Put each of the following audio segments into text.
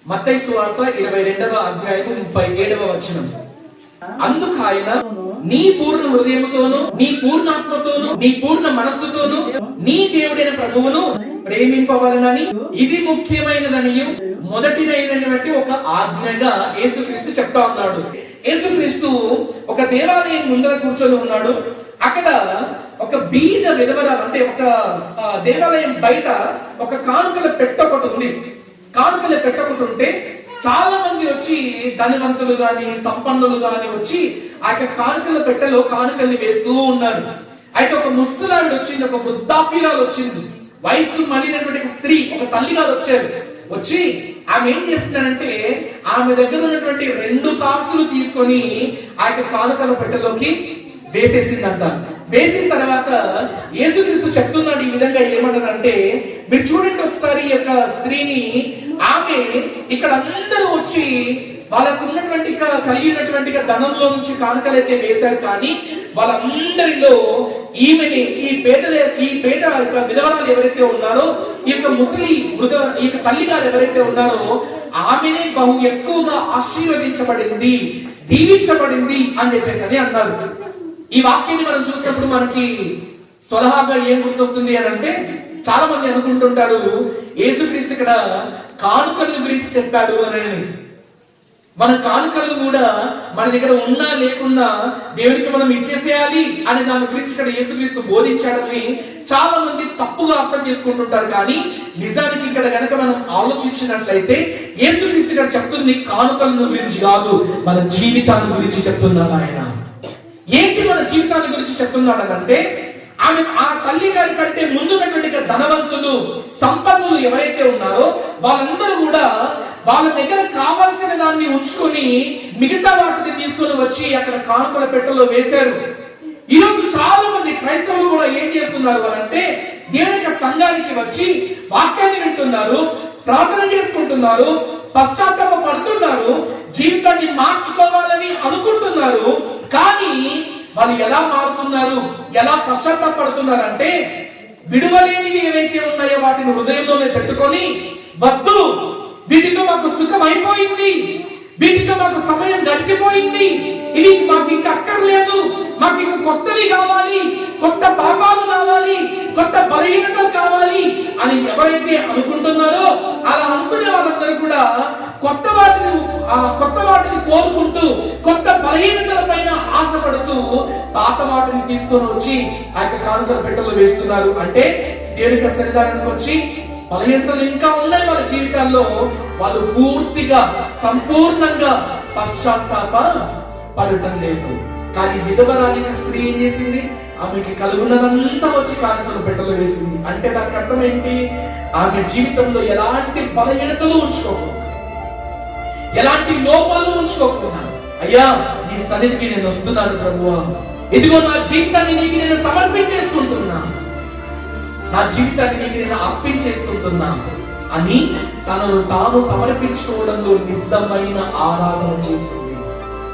మత్తయి సువార్త 22వ అధ్యాయం 37వ వచనం. అందుకు ఆయన, నీ పూర్ణ హృదయముతోను, నీ పూర్ణాత్మతోను, నీ పూర్ణ మనస్సుతోను నీ దేవుడైన ప్రభువును ప్రేమింపవలనని ఇది ముఖ్యమైనదని మొదటిదైనటువంటి ఒక ఆజ్ఞగా యేసుక్రీస్తు చెప్తా ఉన్నాడు. యేసుక్రీస్తు ఒక దేవాలయం ముందర కూర్చొని ఉన్నాడు. అక్కడ ఒక బీద విధవరాలు, అంటే ఒక దేవాలయం బయట ఒక కానుకల పెట్ట ఒకటి ఉంది. కానుకల పెట్ట ఒకటి ఉంటే చాలా మంది వచ్చి, ధనవంతులు గాని సంపన్నులు గాని వచ్చి ఆ యొక్క కానుకల పెట్టెలో కానుకల్ని వేస్తూ ఉన్నారు. అయితే ఒక ముసలావిడ వచ్చింది, ఒక వృద్ధాప్యురాలు వచ్చింది, వయసు మళ్ళినటువంటి స్త్రీ, ఒక తల్లి గారు వచ్చారు. వచ్చి ఆమె ఏం చేస్తున్నారంటే ఆమె దగ్గర ఉన్నటువంటి 2 కాసులు తీసుకొని ఆ యొక్క కానుకల పెట్టెలోకి వేసేసిందంట. వేసిన తర్వాత యేసుక్రీస్తు చెప్తున్నాడు ఈ విధంగా, ఏమన్నారంటే, మీరు చూడండి ఒకసారి ఈ యొక్క స్త్రీని. ఆమె ఇక్కడ అందరూ వచ్చి వాళ్ళకు ఉన్నటువంటి కలిగినటువంటి ధనంలో నుంచి కానుకలైతే వేశారు, కానీ వాళ్ళందరిలో ఈమెని, ఈ పేద విధవరాలు ఎవరైతే ఉన్నారో, ఈ యొక్క ముసలి ఈ యొక్క తల్లి గారు ఎవరైతే ఉన్నారో, ఆమెనే బహు ఎక్కువగా ఆశీర్వదించబడింది, దీవించబడింది అని చెప్పేసి అన్నారు. ఈ వాక్యాన్ని మనం చూసినప్పుడు మనకి స్వతహాగా ఏం గుర్తొస్తుంది అని అంటే, చాలా మంది అనుకుంటుంటారు యేసుక్రీస్తు ఇక్కడ కానుకల గురించి చెప్పాడు అని. మన కానుకలు కూడా మన దగ్గర ఉన్నా లేకున్నా దేవుడికి మనం ఇచ్చేసేయాలి అనే దాని గురించి ఇక్కడ యేసుక్రీస్తు బోధించాడని చాలా మంది తప్పుగా అర్థం చేసుకుంటుంటారు. కానీ నిజానికి ఇక్కడ గనక మనం ఆలోచించినట్లయితే యేసుక్రీస్తు ఇక్కడ చెప్తుంది కానుకల గురించి కాదు, మన జీవితాన్ని గురించి చెప్తున్నాడు ఆయన. ఏంటి మన జీవితాన్ని గురించి చెప్తున్నాడు అంటే, ఆమె ఆ తల్లి గారి కంటే ముందున్నటువంటి ధనవంతులు సంపన్నులు ఎవరైతే ఉన్నారో వాళ్ళందరూ కూడా వాళ్ళ దగ్గర కావాల్సిన దాన్ని ఉంచుకొని మిగతా వాటిని తీసుకొని వచ్చి అక్కడ కానుకల పెట్టెలో వేశారు. ఈ రోజు చాలా మంది క్రైస్తవులు కూడా ఏం చేస్తున్నారు అంటే, దేవుని యొక్క సంఘానికి వచ్చి వాక్యాన్ని వింటున్నారు, ప్రార్థన చేసుకుంటున్నారు, పశ్చాత్తాప పడుతున్నారు, జీవితాన్ని మార్చుకోవాలని అనుకుంటున్నారు. కానీ వాళ్ళు ఎలా మారుతున్నారు, ఎలా పశ్చాత్తాపడుతున్నారు అంటే, విడువలేనివి ఏవైతే ఉన్నాయో వాటిని హృదయంలోనే పెట్టుకొని, వద్దు, వీటితో మాకు సుఖం అయిపోయింది, వీటితో మాకు సమయం గడిచిపోయింది, ఇది మాకు ఇంకా అక్కర్లేదు, మాకు ఇంకా కొత్తవి కావాలి, కొత్త పాపాలు కావాలి, కొత్త బలహీనతలు కావాలి అని ఎవరైతే అనుకుంటున్నారో, అలా అనుకునే వాళ్ళందరూ కూడా కొత్త వాటిని కోరుకుంటూ, కొత్త బలహీనతల పైన ఆశపడుతూ పాత వాటిని తీసుకొని వచ్చి ఆ యొక్క కానుకల పెట్టెలో వేస్తున్నారు. అంటే దేవుని సంఘానికి వచ్చి బలహీనతలు ఇంకా ఉన్నాయి వాళ్ళ జీవితాల్లో, వాళ్ళు పూర్తిగా సంపూర్ణంగా పశ్చాత్తాప పడటం లేదు. కానీ విధవరాలిన స్త్రీ ఏం చేసింది, ఆమెకి కలుగున్నదంతా వచ్చి కానుకల పెట్టెలో వేసింది. అంటే దానికి అర్థం ఏంటి, ఆమె జీవితంలో ఎలాంటి బలహీనతలు ఉంచుకోకుండా, ఎలాంటి లోపాలు ఉంచుకోకుండా, అయ్యా నీ సన్నిధికి నేను వస్తున్నాను ప్రభువా, ఇదిగో నా జీవితాన్ని నీకు నేను సమర్పించేసుకుంటున్నా, నా జీవితాన్ని నీకు నేను అర్పించేసుకుంటున్నా అని తనను తాను సమర్పించుకోవడంలో నిజమైన ఆరాధన చేసింది.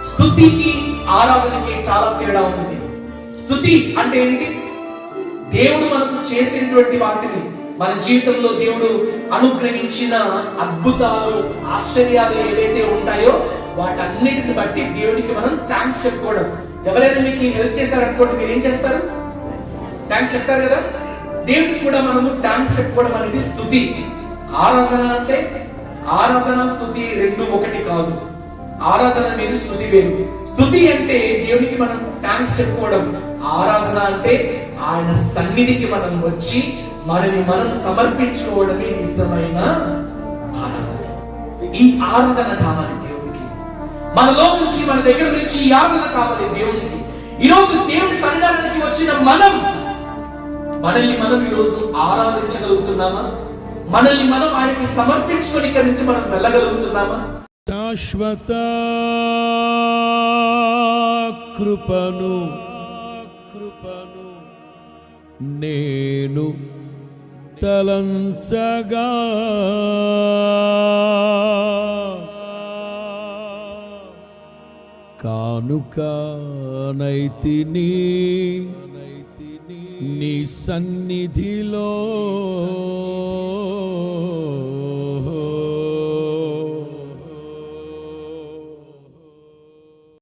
స్తుతికి ఆరాధనకి చాలా తేడా ఉంది. స్తుతి అంటే ఏంటి, దేవుడు మనకు చేసినటువంటి వాటిని, మన జీవితంలో దేవుడు అనుగ్రహించిన అద్భుతాలు, ఆశ్చర్యాలు ఏవైతే ఉంటాయో వాటన్నిటిని బట్టి దేవుడికి మనం థ్యాంక్స్ చెప్పుకోవడం. ఎవరైనా మీకు హెల్ప్ చేశారనుకోండి, మీరు ఏం చేస్తారు, థ్యాంక్స్ చెప్తారు కదా. దేవుడికి కూడా మనము థ్యాంక్స్ చెప్పుకోవడం అనేది స్తుతి. ఆరాధన అంటే, ఆరాధన స్తుతి రెండు ఒకటి కాదు. ఆరాధన వేరు, స్తుతి వేరు. స్తుతి అంటే దేవుడికి మనం థ్యాంక్స్ చెప్పుకోవడం, ఆరాధన అంటే ఆయన సన్నిధికి మనం వచ్చి మనని మనం సమర్పించుకోవడమే నిజమైన ఆరాధన. ఈ ఆరాధన కావాలి దేవుడికి, మనలో నుంచి, మన దగ్గర నుంచి ఈ ఆరాధన కావాలి దేవుడికి. ఈరోజు దేవుడి సన్నిధానానికి వచ్చిన మనల్ని మనం ఈరోజు ఆరాధించగలుగుతున్నామా? మనల్ని మనం ఆయనకి సమర్పించుకొని ఇక్కడి నుంచి మనం వెళ్ళగలుగుతున్నామా? శాశ్వత కృపను నేను తలంచగా కానుక నైతిని నీ సన్నిధిలో